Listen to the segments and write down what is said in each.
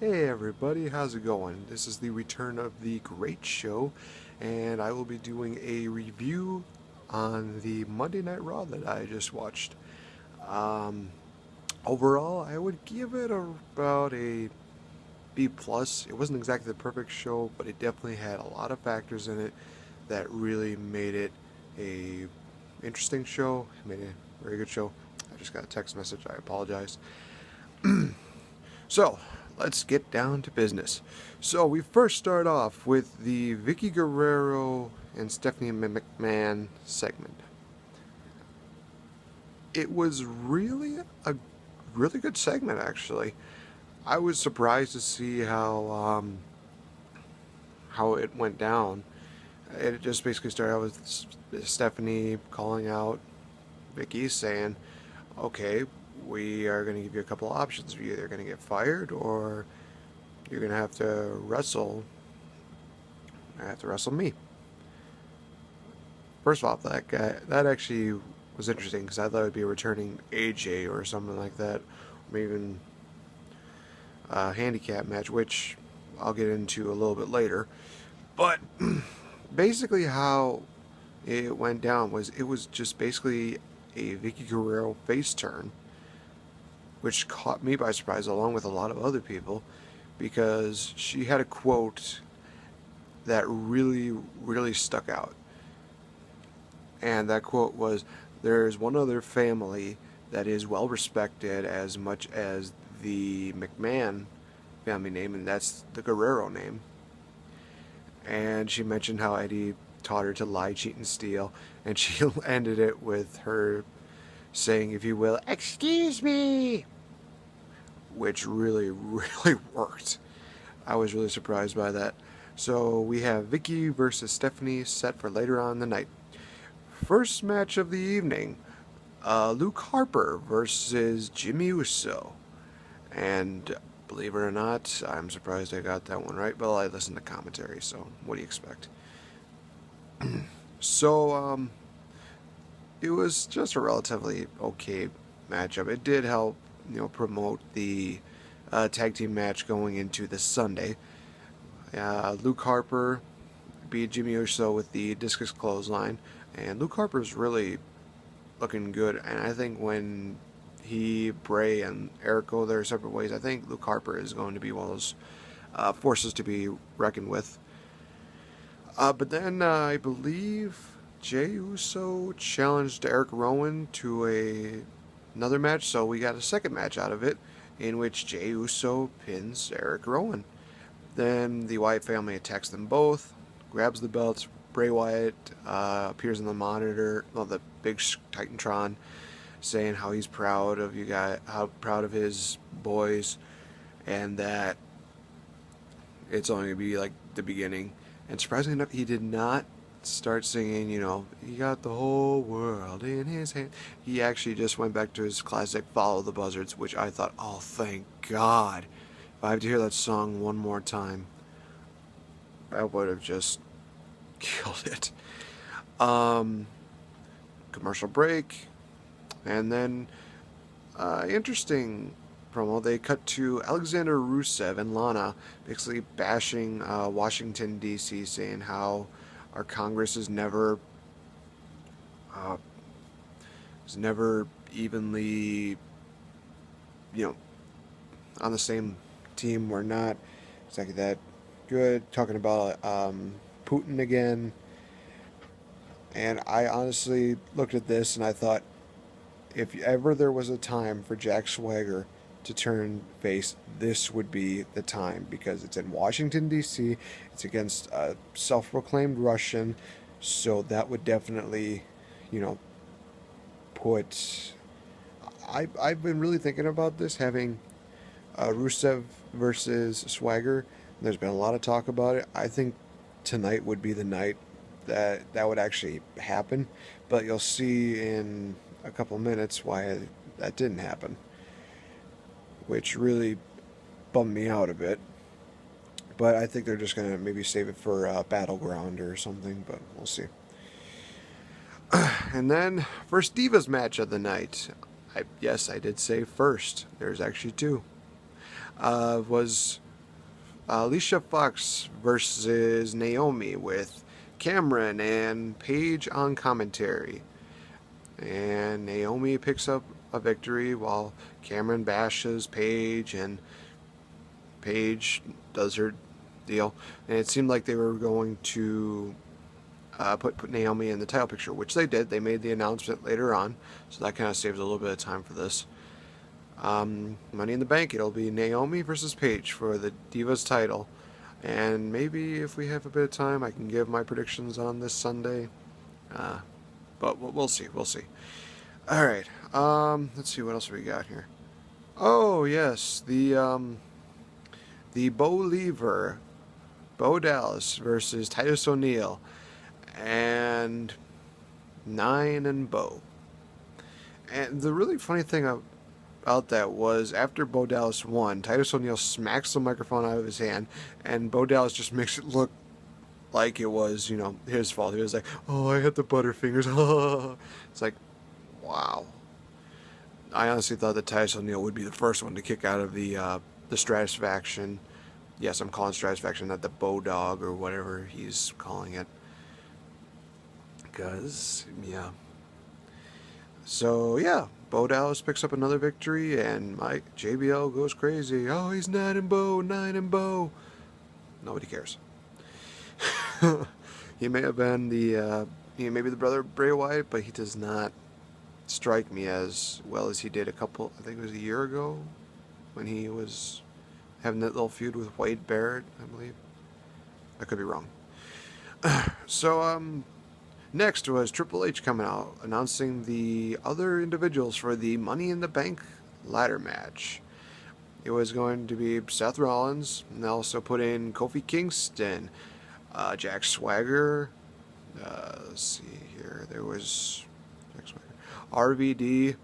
Hey everybody, how's it going? This is the return of the Great Show, and I will be doing a review on the Monday Night Raw that I just watched. Um, Overall, I would give it about a B plus. It wasn't exactly the perfect show, but it definitely had a lot of factors in it that really made it a interesting show. It made it a very good show. I just got a text message. I apologize. So, let's get down to business. So, we first start off with the Vicky Guerrero and Stephanie McMahon segment. It was really a really good segment, actually. I was surprised to see how it went down. It just basically started out with Stephanie calling out Vicky, saying, "Okay, we are going to give you a couple of options. You're either going to get fired or you're going to have to wrestle. I have to wrestle me." First of all, that actually was interesting because I thought it would be a returning AJ or something like that, or even a handicap match, which I'll get into a little bit later. But basically, how it went down was it was just basically a Vicky Guerrero face turn, which caught me by surprise, along with a lot of other people, because she had a quote that really stuck out. And that quote was, "There's one other family that is well respected as much as the McMahon family name, and that's the Guerrero name." And she mentioned how Eddie taught her to lie, cheat, and steal, and she ended it with her saying, if you will, "Excuse me," which really worked. I was really surprised by that. So we have Vicky versus Stephanie set for later on in the night. First match of the evening, Luke Harper versus Jimmy Uso. And believe it or not, I'm surprised I got that one right. Well, I listened to commentary, so what do you expect? So, it was just a relatively okay matchup. It did help, promote the tag team match going into this Sunday. Luke Harper beat Jimmy Uso with the discus clothesline, and Luke Harper's really looking good. And I think when Bray, and Eric go their separate ways, I think Luke Harper is going to be one of those forces to be reckoned with. But then I believe Jey Uso challenged Eric Rowan to another match, so we got a second match out of it, in which Jey Uso pins Eric Rowan. Then the Wyatt family attacks them both, grabs the belts. Bray Wyatt appears on the monitor, well, the big Titantron, saying how he's proud of you guys, how proud of his boys, and that it's only going to be like the beginning. And surprisingly enough, he did not start singing, he got the whole world in his hand. He actually just went back to his classic Follow the Buzzards, which I thought, oh, thank God. If I have to hear that song one more time, I would have just killed it. Commercial break, and then interesting promo. They cut to Alexander Rusev and Lana basically bashing Washington D.C., saying how our Congress is never evenly, on the same team. We're not exactly that good. Talking about Putin again. And I honestly looked at this and I thought, if ever there was a time for Jack Swagger to turn face, this would be the time, because it's in Washington, D.C., it's against a self-proclaimed Russian, so that would definitely, put... I've been really thinking about this, having Rusev versus Swagger. There's been a lot of talk about it. I think tonight would be the night that would actually happen, but you'll see in a couple minutes why that didn't happen, which really bummed me out a bit. But I think they're just going to maybe save it for Battleground or something, but we'll see. And then, first Divas match of the night. Yes, I did say first. There's actually two. Was Alicia Fox versus Naomi with Cameron and Paige on commentary. And Naomi picks up a victory while Cameron bashes Paige, and Paige does her deal. And it seemed like they were going to put Naomi in the title picture, which they did. They made the announcement later on, so that kind of saves a little bit of time for this. Money in the Bank, it'll be Naomi versus Paige for the Divas title. And maybe if we have a bit of time, I can give my predictions on this Sunday. But we'll see. We'll see. All right. Let's see what else we got here. Oh yes, the Bo Lever, Bo Dallas versus Titus O'Neil, and Nine and Bo. And the really funny thing about that was after Bo Dallas won, Titus O'Neil smacks the microphone out of his hand, and Bo Dallas just makes it look like it was, his fault. He was like, "Oh, I had the butterfingers." It's like, wow. I honestly thought that Titus O'Neil would be the first one to kick out of the Stratus faction. Yes, I'm calling Stratus faction, not the Bo Dog or whatever he's calling it. Because, yeah. So, yeah, Bo Dallas picks up another victory, and Mike JBL goes crazy. Oh, he's 9 and Bo, 9 and Bo. Nobody cares. He may have been he may be the brother of Bray Wyatt, but he does not strike me as well as he did I think it was a year ago, when he was having that little feud with Wade Barrett, I believe. I could be wrong. So, next was Triple H coming out, announcing the other individuals for the Money in the Bank ladder match. It was going to be Seth Rollins, and they also put in Kofi Kingston, Jack Swagger, let's see here, there was Jack Swagger, RVD.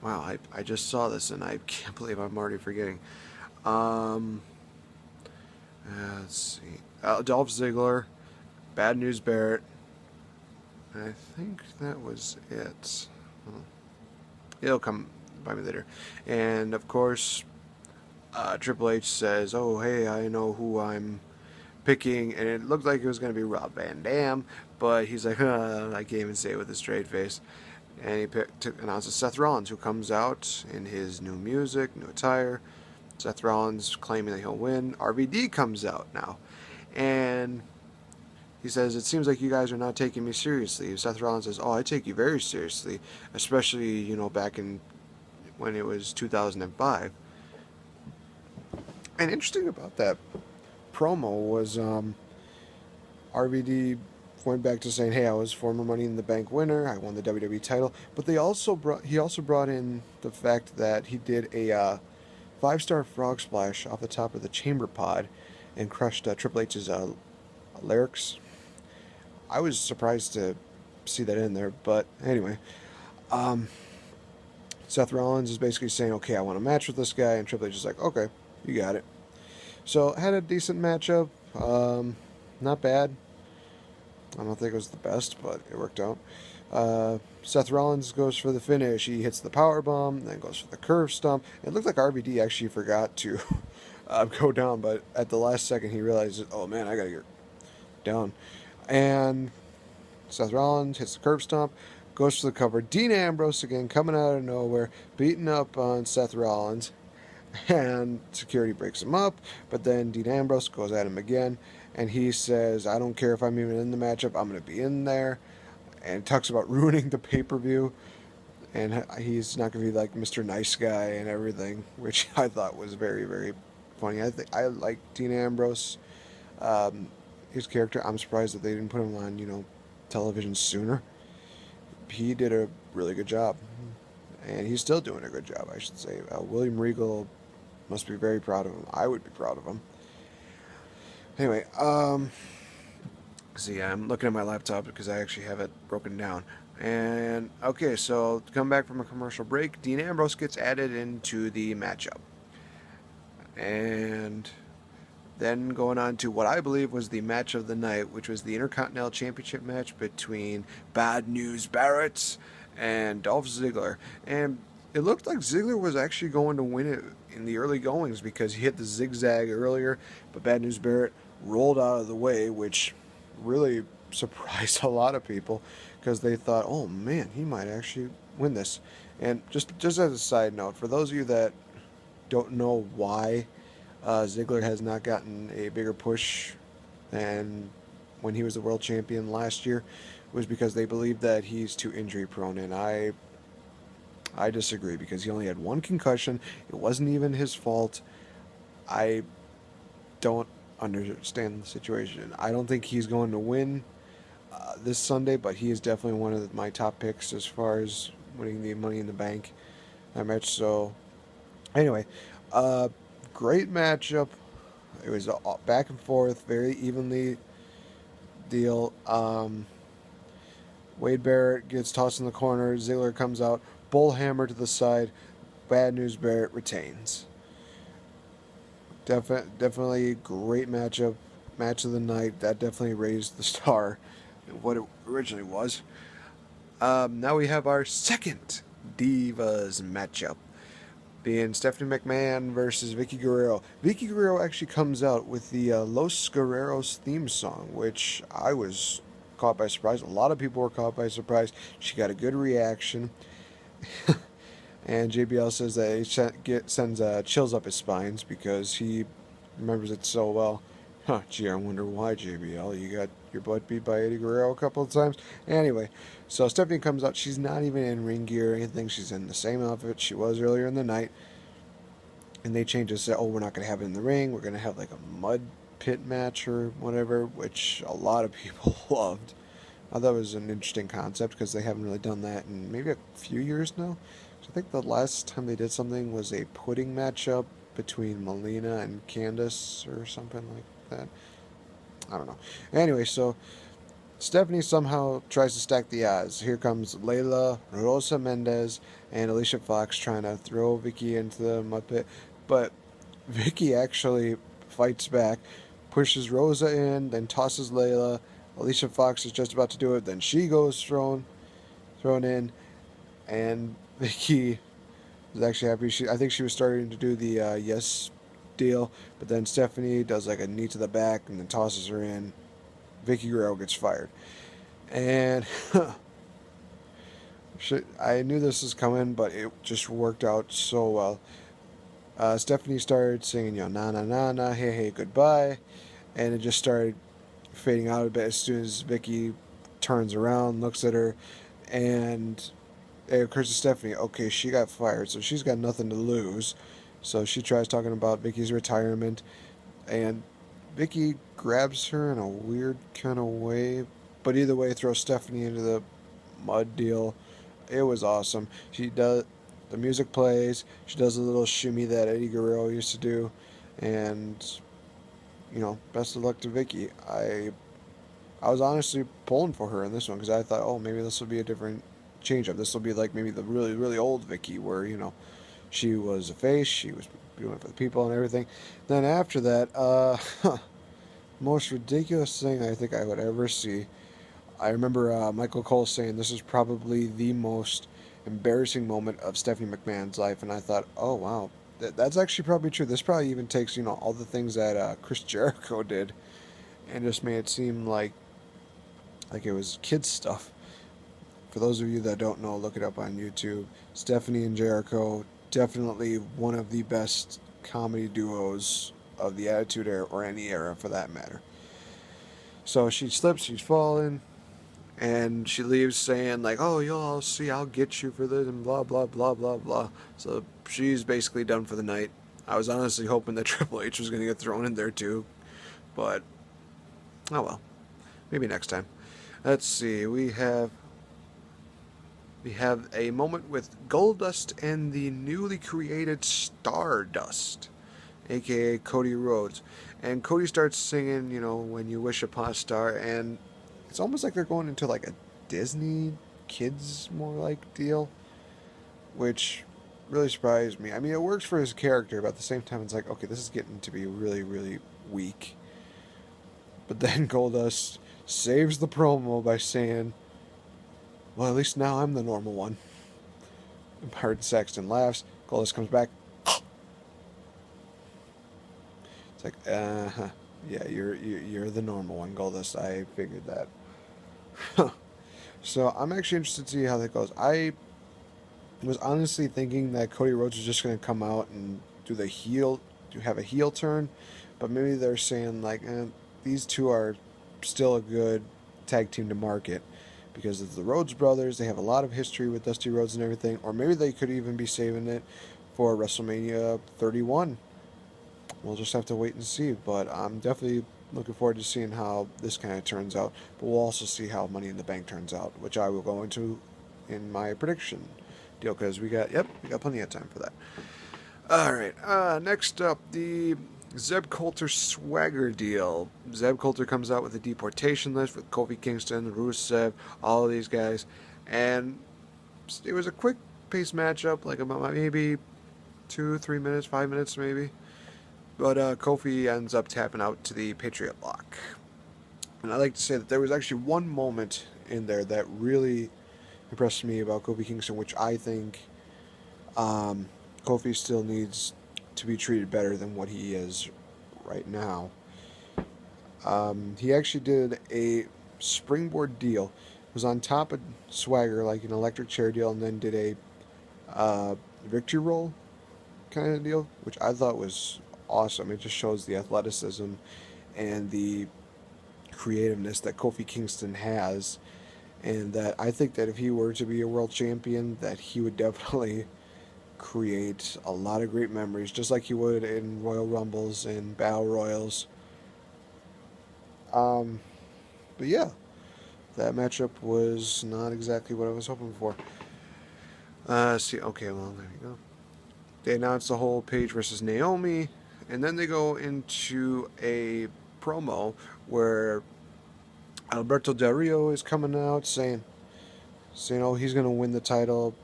Wow, I just saw this and I can't believe I'm already forgetting. Let's see. Dolph Ziggler, Bad News Barrett. I think that was it. It'll come by me later. And of course, Triple H says, "Oh, hey, I know who I'm picking," and it looked like it was going to be Rob Van Dam, but he's like, I can't even say it with a straight face. And he announces Seth Rollins, who comes out in his new music, new attire. Seth Rollins claiming that he'll win. RVD comes out now, and he says, "It seems like you guys are not taking me seriously." Seth Rollins says, "Oh, I take you very seriously, especially, back in when it was 2005. And interesting about that promo was RVD went back to saying, "Hey, I was former Money in the Bank winner. I won the WWE title." But he also brought in the fact that he did a 5-star frog splash off the top of the chamber pod and crushed Triple H's lyrics. I was surprised to see that in there, but anyway, Seth Rollins is basically saying, "Okay, I want a match with this guy," and Triple H is like, "Okay, you got it." So had a decent matchup, not bad. I don't think it was the best, but it worked out. Seth Rollins goes for the finish. He hits the power bomb, then goes for the curve stomp. It looked like RVD actually forgot to go down, but at the last second he realized, "Oh man, I gotta get down." And Seth Rollins hits the curb stomp, goes for the cover. Dean Ambrose again coming out of nowhere, beating up on Seth Rollins, and security breaks him up. But then Dean Ambrose goes at him again, and he says, "I don't care if I'm even in the matchup, I'm going to be in there," and talks about ruining the pay-per-view, and he's not going to be like Mr. Nice Guy and everything, which I thought was very, very funny. I like Dean Ambrose, his character. I'm surprised that they didn't put him on, television sooner. He did a really good job, and he's still doing a good job, I should say. William Regal must be very proud of him. I would be proud of him. Anyway, see, I'm looking at my laptop because I actually have it broken down. And, okay, so to come back from a commercial break, Dean Ambrose gets added into the matchup. And then going on to what I believe was the match of the night, which was the Intercontinental Championship match between Bad News Barrett and Dolph Ziggler. And it looked like Ziggler was actually going to win it in the early goings because he hit the zigzag earlier, but Bad News Barrett rolled out of the way, which really surprised a lot of people because they thought, oh man, he might actually win this. And just as a side note, for those of you that don't know why Ziggler has not gotten a bigger push than when he was the world champion last year, was because they believe that he's too injury prone, and I disagree because he only had one concussion. It wasn't even his fault. I don't understand the situation. I don't think he's going to win this Sunday, but he is definitely one of my top picks as far as winning the Money in the Bank match. So, anyway, great matchup. It was a back and forth, very evenly deal. Wade Barrett gets tossed in the corner. Ziggler comes out. Bullhammer to the side. Bad News Barrett retains. Definitely great matchup. Match of the night. That definitely raised the star of what it originally was. Now we have our second Divas matchup, being Stephanie McMahon versus Vicky Guerrero. Vicky Guerrero actually comes out with the Los Guerreros theme song, which I was caught by surprise. A lot of people were caught by surprise. She got a good reaction. And JBL says that he sends chills up his spines because he remembers it so well. Huh, gee, I wonder why, JBL. You got your butt beat by Eddie Guerrero a couple of times? Anyway, so Stephanie comes out. She's not even in ring gear or anything. She's in the same outfit she was earlier in the night. And they change it. Say, oh, we're not going to have it in the ring. We're going to have like a mud pit match or whatever, which a lot of people loved. I thought it was an interesting concept because they haven't really done that in maybe a few years now. So I think the last time they did something was a pudding matchup between Melina and Candice or something like that. I don't know. Anyway, so Stephanie somehow tries to stack the odds. Here comes Layla, Rosa Mendez, and Alicia Fox trying to throw Vicky into the mud pit. But Vicky actually fights back, pushes Rosa in, then tosses Layla. Alicia Fox is just about to do it, then she goes thrown in, and Vicky is actually happy. I think she was starting to do the yes deal, but then Stephanie does like a knee to the back and then tosses her in. Vicky Guerrero gets fired, and I knew this was coming, but it just worked out so well. Stephanie started singing, na na na na, hey hey goodbye, and it just started fading out a bit as soon as Vicky turns around, looks at her, and it occurs to Stephanie, okay, she got fired, so she's got nothing to lose. So she tries talking about Vicky's retirement, and Vicky grabs her in a weird kind of way, but either way throws Stephanie into the mud deal. It was awesome. The music plays, she does a little shimmy that Eddie Guerrero used to do, and best of luck to Vicky. I was honestly pulling for her in this one because I thought, oh, maybe this will be a different change up. This will be like maybe the really, really old Vicky where, she was a face, she was doing it for the people and everything. Then after that, most ridiculous thing I think I would ever see. I remember Michael Cole saying this is probably the most embarrassing moment of Stephanie McMahon's life, and I thought, oh wow, that's actually probably true. This probably even takes all the things that Chris Jericho did, and just made it seem like it was kids stuff. For those of you that don't know, look it up on YouTube. Stephanie and Jericho, definitely one of the best comedy duos of the Attitude Era, or any era for that matter. So she slips, she's falling, and she leaves saying like, oh, I'll see, I'll get you for this, and blah, blah, blah, blah, blah. So she's basically done for the night. I was honestly hoping that Triple H was going to get thrown in there too, but oh well, maybe next time. Let's see, we have a moment with Goldust and the newly created Stardust, aka Cody Rhodes. And Cody starts singing, When You Wish Upon a Star, and it's almost like they're going into like a Disney kids more like deal, which really surprised me. I mean, it works for his character, but at the same time it's like, okay, this is getting to be really, really weak. But then Goldust saves the promo by saying, well, at least now I'm the normal one. Byron Saxton laughs. Goldust comes back. It's like, yeah, you're the normal one, Goldust. I figured that. So I'm actually interested to see how that goes. I was honestly thinking that Cody Rhodes was just going to come out and have a heel turn, but maybe they're saying like, these two are still a good tag team to market because it's the Rhodes brothers. They have a lot of history with Dusty Rhodes and everything, or maybe they could even be saving it for WrestleMania 31. We'll just have to wait and see, but I'm definitely looking forward to seeing how this kind of turns out. But we'll also see how Money in the Bank turns out, which I will go into in my prediction deal because we got plenty of time for that. All right, next up, the Zeb Coulter Swagger deal. Zeb Coulter comes out with a deportation list with Kofi Kingston, Rusev, all of these guys, and it was a quick paced matchup, like about maybe 2-3 minutes, 5 minutes maybe. But Kofi ends up tapping out to the Patriot Lock. And I like to say that there was actually one moment in there that really impressed me about Kofi Kingston, which I think Kofi still needs to be treated better than what he is right now. He actually did a springboard deal. It was on top of Swagger, like an electric chair deal, and then did a victory roll kind of deal, which I thought was awesome. It just shows the athleticism and the creativeness that Kofi Kingston has, and that I think that if he were to be a world champion, that he would definitely create a lot of great memories, just like he would in Royal Rumbles and Battle Royals. But yeah, that matchup was not exactly what I was hoping for. Okay, well, there you go. They announced the whole Paige versus Naomi, and then they go into a promo where Alberto Del Rio is coming out saying, oh, he's going to win the title.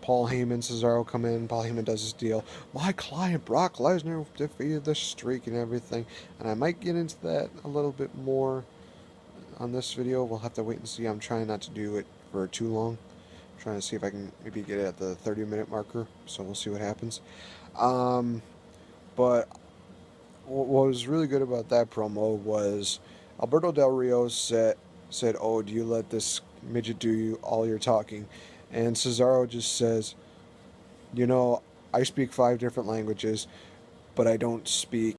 Paul Heyman, Cesaro come in. Paul Heyman does his deal. My client, Brock Lesnar, defeated the streak and everything. And I might get into that a little bit more on this video. We'll have to wait and see. I'm trying not to do it for too long. I'm trying to see if I can maybe get it at the 30-minute marker. So we'll see what happens. But what was really good about that promo was Alberto Del Rio said, oh, do you let this midget do all your talking? And Cesaro just says, I speak 5 different languages, but I don't speak